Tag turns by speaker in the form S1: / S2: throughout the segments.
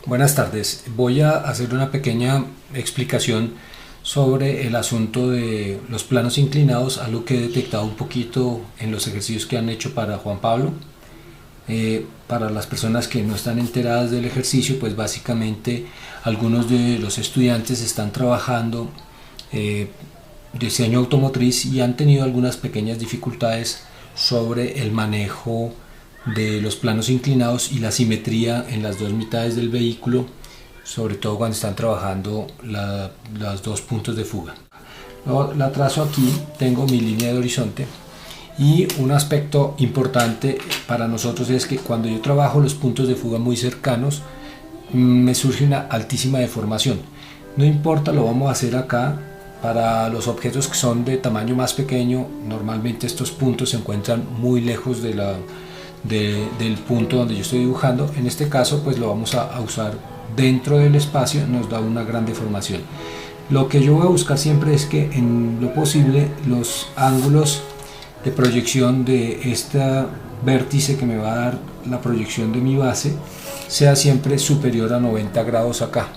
S1: Buenas tardes. Voy a hacer una pequeña explicación sobre el asunto de los planos inclinados, algo que he detectado un poquito en los ejercicios que han hecho para Juan Pablo. Para las personas que no están enteradas del ejercicio, pues básicamente algunos de los estudiantes están trabajando diseño automotriz y han tenido algunas pequeñas dificultades sobre el manejo de los planos inclinados y la simetría en las dos mitades del vehículo, sobre todo cuando están trabajando los dos puntos de fuga. La trazo aquí, tengo mi línea de horizonte, y un aspecto importante para nosotros es que cuando yo trabajo los puntos de fuga muy cercanos me surge una altísima deformación. No importa, lo vamos a hacer acá. Para los objetos que son de tamaño más pequeño, normalmente estos puntos se encuentran muy lejos del punto donde yo estoy dibujando. En este caso pues lo vamos a usar dentro del espacio, nos da una gran deformación. Lo que yo voy a buscar siempre es que en lo posible los ángulos de proyección de este vértice que me va a dar la proyección de mi base sea siempre superior a 90 grados acá,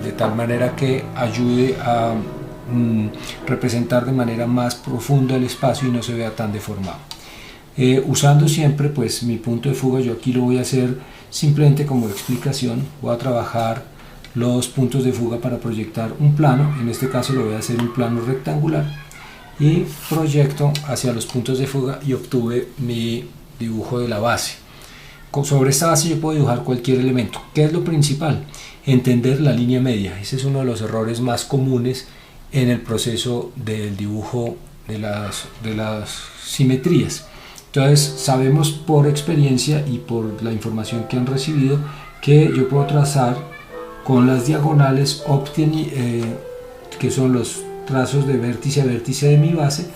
S1: de tal manera que ayude a representar de manera más profunda el espacio y no se vea tan deformado. Usando siempre pues mi punto de fuga, yo aquí lo voy a hacer simplemente como explicación. Voy a trabajar los puntos de fuga para proyectar un plano. En este caso lo voy a hacer un plano rectangular y proyecto hacia los puntos de fuga y obtuve mi dibujo de la base. Sobre esta base yo puedo dibujar cualquier elemento. ¿Qué es lo principal? Entender la línea media. Ese es uno de los errores más comunes en el proceso del dibujo de las simetrías. Entonces sabemos por experiencia y por la información que han recibido que yo puedo trazar con las diagonales que son los trazos de vértice a vértice de mi base,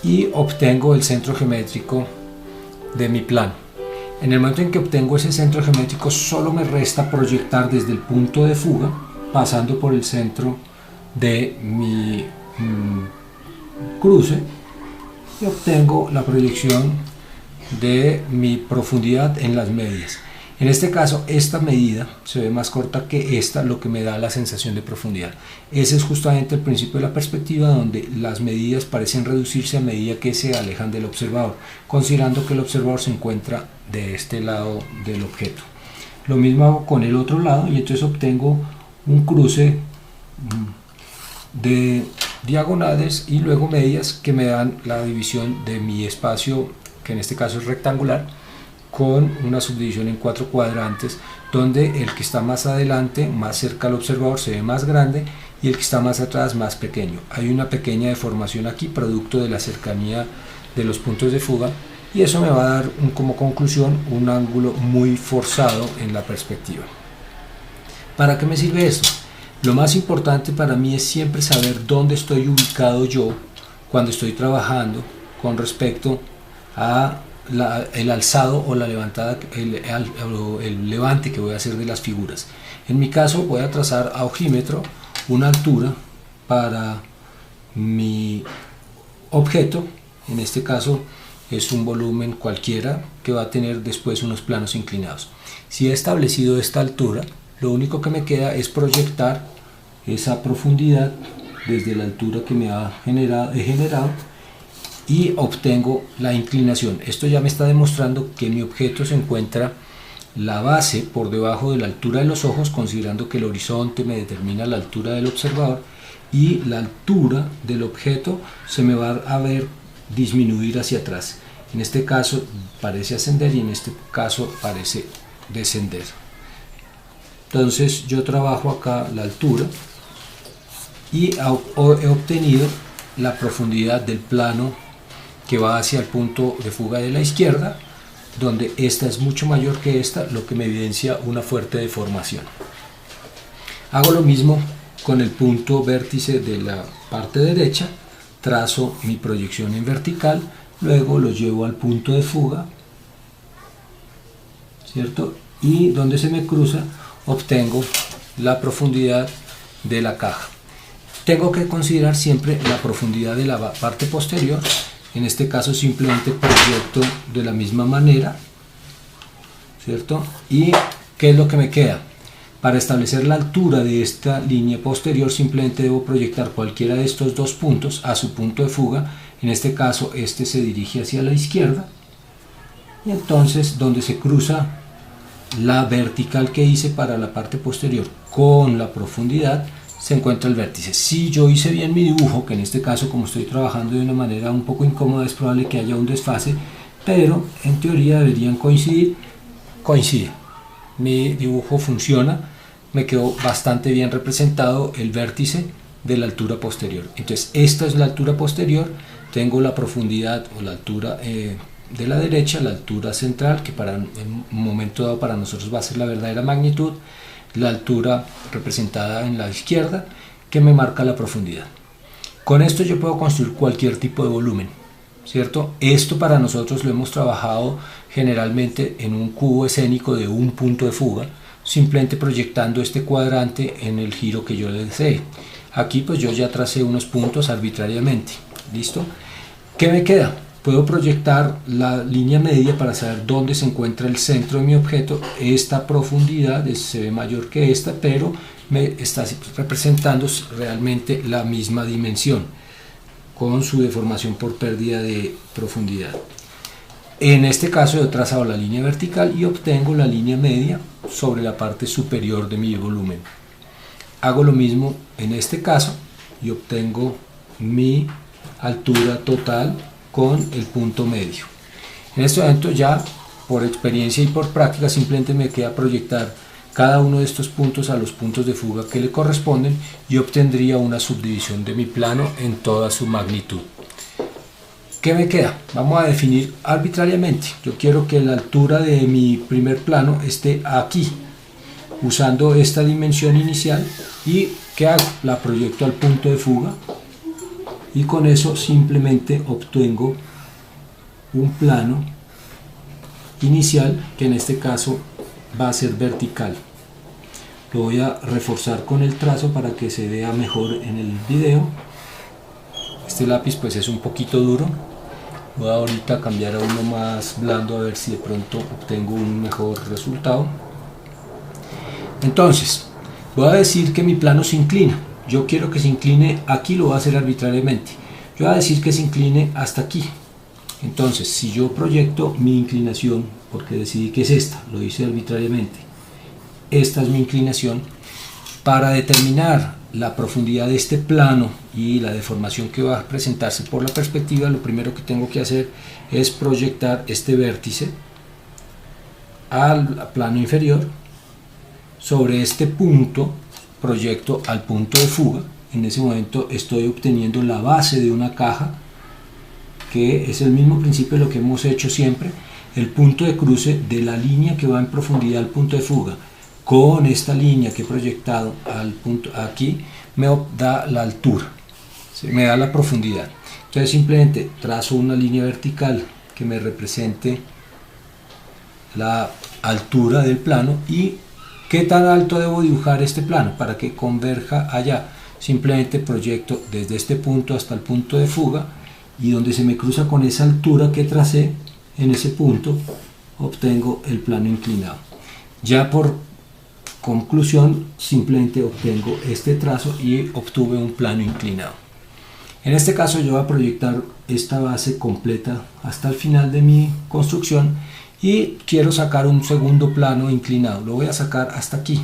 S1: y obtengo el centro geométrico de mi plano. En el momento en que obtengo ese centro geométrico, solo me resta proyectar desde el punto de fuga pasando por el centro de mi cruce y obtengo la proyección de mi profundidad en las medias. En este caso esta medida se ve más corta que esta, lo que me da la sensación de profundidad. Ese es justamente el principio de la perspectiva, donde las medidas parecen reducirse a medida que se alejan del observador, considerando que el observador se encuentra de este lado del objeto. Lo mismo hago con el otro lado y entonces obtengo un cruce de diagonales y luego medias que me dan la división de mi espacio, que en este caso es rectangular, con una subdivisión en 4 cuadrantes, donde el que está más adelante, más cerca al observador, se ve más grande y el que está más atrás más pequeño. Hay una pequeña deformación aquí, producto de la cercanía de los puntos de fuga, y eso me va a dar como conclusión un ángulo muy forzado en la perspectiva. ¿Para qué me sirve esto? Lo más importante para mí es siempre saber dónde estoy ubicado yo cuando estoy trabajando con respecto a el alzado o la levantada, el levante que voy a hacer de las figuras. En mi caso voy a trazar a ojímetro una altura para mi objeto. En este caso es un volumen cualquiera que va a tener después unos planos inclinados. Si he establecido esta altura, lo único que me queda es proyectar esa profundidad desde la altura que me he generado y obtengo la inclinación. Esto ya me está demostrando que mi objeto se encuentra la base por debajo de la altura de los ojos, considerando que el horizonte me determina la altura del observador, y la altura del objeto se me va a ver disminuir hacia atrás. En este caso parece ascender y en este caso parece descender. Entonces yo trabajo acá la altura y he obtenido la profundidad del plano que va hacia el punto de fuga de la izquierda, donde esta es mucho mayor que esta, lo que me evidencia una fuerte deformación. Hago lo mismo con el punto vértice de la parte derecha, trazo mi proyección en vertical, luego lo llevo al punto de fuga, ¿cierto? Y donde se me cruza obtengo la profundidad de la caja. Tengo que considerar siempre la profundidad de la parte posterior. En este caso simplemente proyecto de la misma manera, ¿cierto? ¿Y qué es lo que me queda? Para establecer la altura de esta línea posterior simplemente debo proyectar cualquiera de estos dos puntos a su punto de fuga. En este caso este se dirige hacia la izquierda y entonces donde se cruza la vertical que hice para la parte posterior con la profundidad se encuentra el vértice. Si yo hice bien mi dibujo, que en este caso como estoy trabajando de una manera un poco incómoda es probable que haya un desfase, pero en teoría deberían coincidir. Coincide, mi dibujo funciona, me quedó bastante bien representado el vértice de la altura posterior. Entonces esta es la altura posterior, tengo la profundidad o la altura de la derecha, la altura central, que para en un momento dado para nosotros va a ser la verdadera magnitud, la altura representada en la izquierda, que me marca la profundidad. Con esto yo puedo construir cualquier tipo de volumen, ¿cierto? Esto para nosotros lo hemos trabajado generalmente en un cubo escénico de un punto de fuga, simplemente proyectando este cuadrante en el giro que yo le desee. Aquí pues yo ya tracé unos puntos arbitrariamente, ¿listo? ¿Qué me queda? Puedo proyectar la línea media para saber dónde se encuentra el centro de mi objeto. Esta profundidad se ve mayor que esta, pero me está representando realmente la misma dimensión, con su deformación por pérdida de profundidad. En este caso yo he trazado la línea vertical y obtengo la línea media sobre la parte superior de mi volumen. Hago lo mismo en este caso y obtengo mi altura total con el punto medio. En este momento ya por experiencia y por práctica simplemente me queda proyectar cada uno de estos puntos a los puntos de fuga que le corresponden y obtendría una subdivisión de mi plano en toda su magnitud. ¿Qué me queda? Vamos a definir arbitrariamente. Yo quiero que la altura de mi primer plano esté aquí, usando esta dimensión inicial. ¿Y qué hago? La proyecto al punto de fuga y con eso simplemente obtengo un plano inicial que en este caso va a ser vertical. Lo voy a reforzar con el trazo para que se vea mejor en el video. Este lápiz pues es un poquito duro. Voy a ahorita cambiar a uno más blando a ver si de pronto obtengo un mejor resultado. Entonces voy a decir que mi plano se inclina. Yo quiero que se incline aquí, lo voy a hacer arbitrariamente. Yo voy a decir que se incline hasta aquí. Entonces si yo proyecto mi inclinación, porque decidí que es esta, lo hice arbitrariamente, esta es mi inclinación. Para determinar la profundidad de este plano y la deformación que va a presentarse por la perspectiva, lo primero que tengo que hacer es proyectar este vértice al plano inferior. Sobre este punto proyecto al punto de fuga. En ese momento estoy obteniendo la base de una caja, que es el mismo principio de lo que hemos hecho siempre. El punto de cruce de la línea que va en profundidad al punto de fuga con esta línea que he proyectado al punto aquí me da la altura, ¿sí? Me da la profundidad. Entonces simplemente trazo una línea vertical que me represente la altura del plano. ¿Y qué tan alto debo dibujar este plano para que converja allá? Simplemente proyecto desde este punto hasta el punto de fuga y donde se me cruza con esa altura que tracé, en ese punto obtengo el plano inclinado. Ya por conclusión simplemente obtengo este trazo y obtuve un plano inclinado. En este caso yo voy a proyectar esta base completa hasta el final de mi construcción y quiero sacar un segundo plano inclinado. Lo voy a sacar hasta aquí.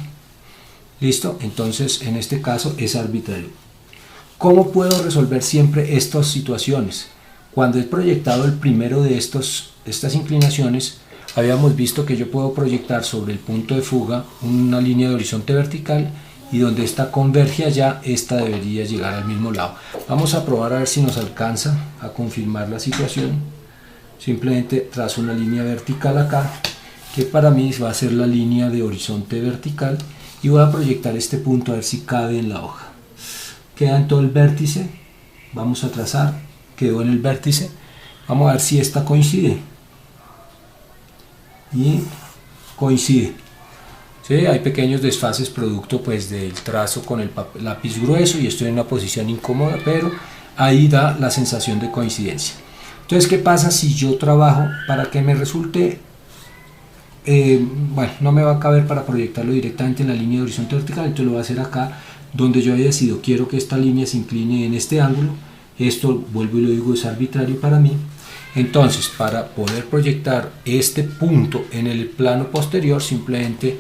S1: ¿Listo? Entonces en este caso es arbitrario. ¿Cómo puedo resolver siempre estas situaciones? Cuando he proyectado el primero de estas inclinaciones, habíamos visto que yo puedo proyectar sobre el punto de fuga una línea de horizonte vertical y donde esta converge allá, esta debería llegar al mismo lado. Vamos a probar a ver si nos alcanza a confirmar la situación. Simplemente trazo una línea vertical acá, que para mí va a ser la línea de horizonte vertical, y voy a proyectar este punto a ver si cabe en la hoja. Queda en todo el vértice, vamos a trazar, quedó en el vértice, vamos a ver si esta coincide. Y coincide. ¿Sí? Hay pequeños desfases producto pues del trazo con el lápiz grueso y estoy en una posición incómoda, pero ahí da la sensación de coincidencia. Entonces, ¿qué pasa si yo trabajo para que me resulte bueno, no me va a caber para proyectarlo directamente en la línea de horizonte vertical, entonces lo voy a hacer acá donde yo había decidido, quiero que esta línea se incline en este ángulo. Esto, vuelvo y lo digo, es arbitrario para mí. Entonces, para poder proyectar este punto en el plano posterior, simplemente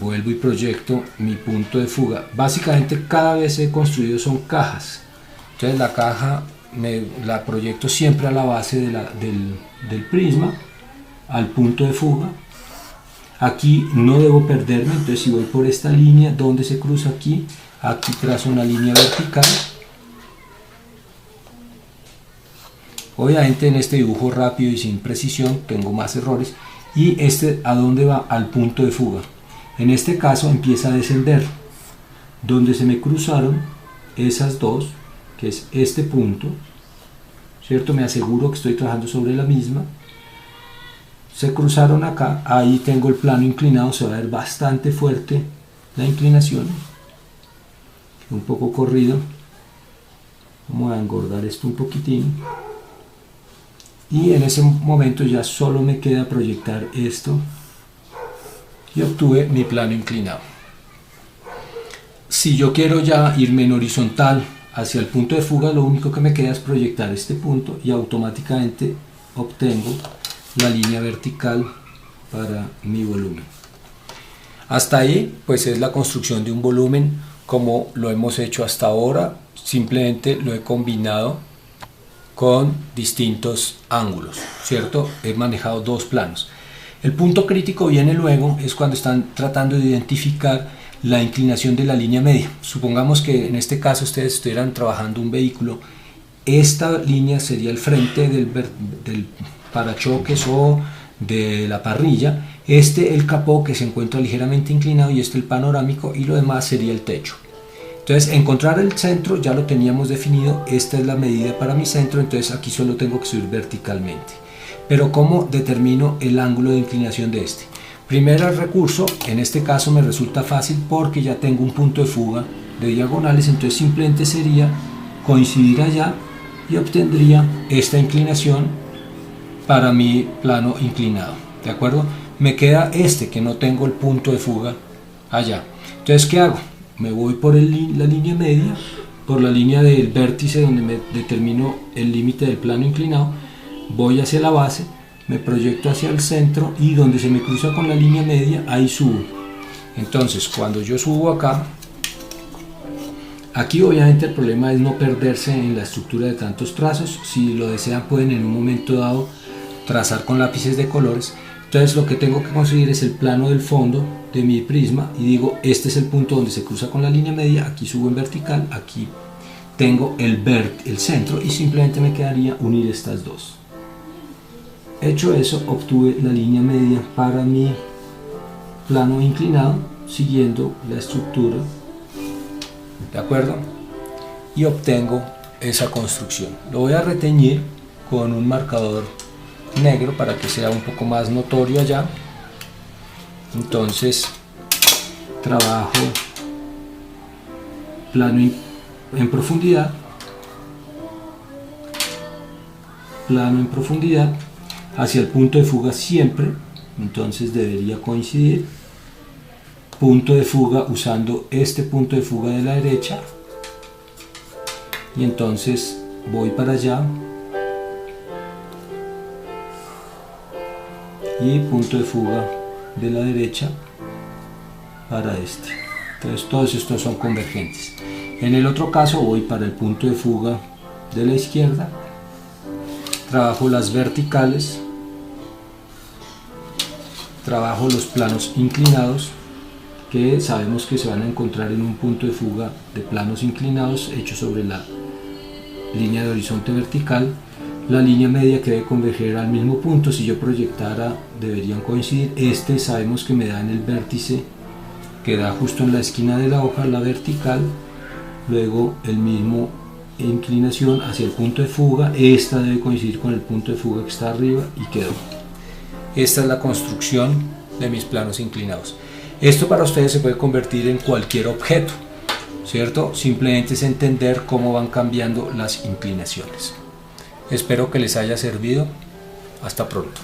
S1: vuelvo y proyecto mi punto de fuga. Básicamente cada vez he construido son cajas, entonces la caja la proyecto siempre a la base del prisma, al punto de fuga. Aquí no debo perderme, entonces si voy por esta línea, donde se cruza aquí trazo una línea vertical. Obviamente en este dibujo rápido y sin precisión tengo más errores. Y ¿a dónde va? Al punto de fuga. En este caso empieza a descender, donde se me cruzaron esas dos, que es este punto, ¿cierto? Me aseguro que estoy trabajando sobre la misma. Se cruzaron acá, ahí tengo el plano inclinado, se va a ver bastante fuerte la inclinación, un poco corrido. Vamos a engordar esto un poquitín. Y en ese momento ya solo me queda proyectar esto y obtuve mi plano inclinado. Si yo quiero ya irme en horizontal hacia el punto de fuga, lo único que me queda es proyectar este punto y automáticamente obtengo la línea vertical para mi volumen. Hasta ahí pues es la construcción de un volumen como lo hemos hecho hasta ahora. Simplemente lo he combinado con distintos ángulos, ¿cierto? He manejado dos planos. El punto crítico viene luego, es cuando están tratando de identificar la inclinación de la línea media. Supongamos que en este caso ustedes estuvieran trabajando un vehículo, esta línea sería el frente del parachoques o de la parrilla, el capó que se encuentra ligeramente inclinado y el panorámico, y lo demás sería el techo. Entonces encontrar el centro ya lo teníamos definido, esta es la medida para mi centro, entonces aquí solo tengo que subir verticalmente. Pero ¿cómo determino el ángulo de inclinación de este? Primer recurso, en este caso me resulta fácil porque ya tengo un punto de fuga de diagonales, entonces simplemente sería coincidir allá y obtendría esta inclinación para mi plano inclinado, ¿de acuerdo? Me queda que no tengo el punto de fuga allá. Entonces, ¿qué hago? Me voy por la línea media, por la línea del vértice donde me determino el límite del plano inclinado, voy hacia la base, me proyecto hacia el centro y donde se me cruza con la línea media, ahí subo. Entonces, cuando yo subo acá, aquí obviamente el problema es no perderse en la estructura de tantos trazos. Si lo desean pueden en un momento dado trazar con lápices de colores. Entonces lo que tengo que conseguir es el plano del fondo de mi prisma y digo, este es el punto donde se cruza con la línea media, aquí subo en vertical, aquí tengo el centro y simplemente me quedaría unir estas dos. Hecho eso, obtuve la línea media para mi plano inclinado siguiendo la estructura, ¿de acuerdo? Y obtengo esa construcción. Lo voy a reteñir con un marcador negro para que sea un poco más notorio allá. Entonces trabajo plano en profundidad, plano en profundidad hacia el punto de fuga siempre, entonces debería coincidir. Punto de fuga usando este punto de fuga de la derecha y entonces voy para allá y punto de fuga de la derecha para este. Entonces todos estos son convergentes. En el otro caso voy para el punto de fuga de la izquierda, trabajo las verticales, trabajo los planos inclinados que sabemos que se van a encontrar en un punto de fuga de planos inclinados hecho sobre la línea de horizonte vertical. La línea media que debe converger al mismo punto, si yo proyectara deberían coincidir. Sabemos que me da en el vértice que da justo en la esquina de la hoja, la vertical, luego el mismo inclinación hacia el punto de fuga, esta debe coincidir con el punto de fuga que está arriba y quedó. Esta es la construcción de mis planos inclinados. Esto para ustedes se puede convertir en cualquier objeto, ¿cierto? Simplemente es entender cómo van cambiando las inclinaciones. Espero que les haya servido. Hasta pronto.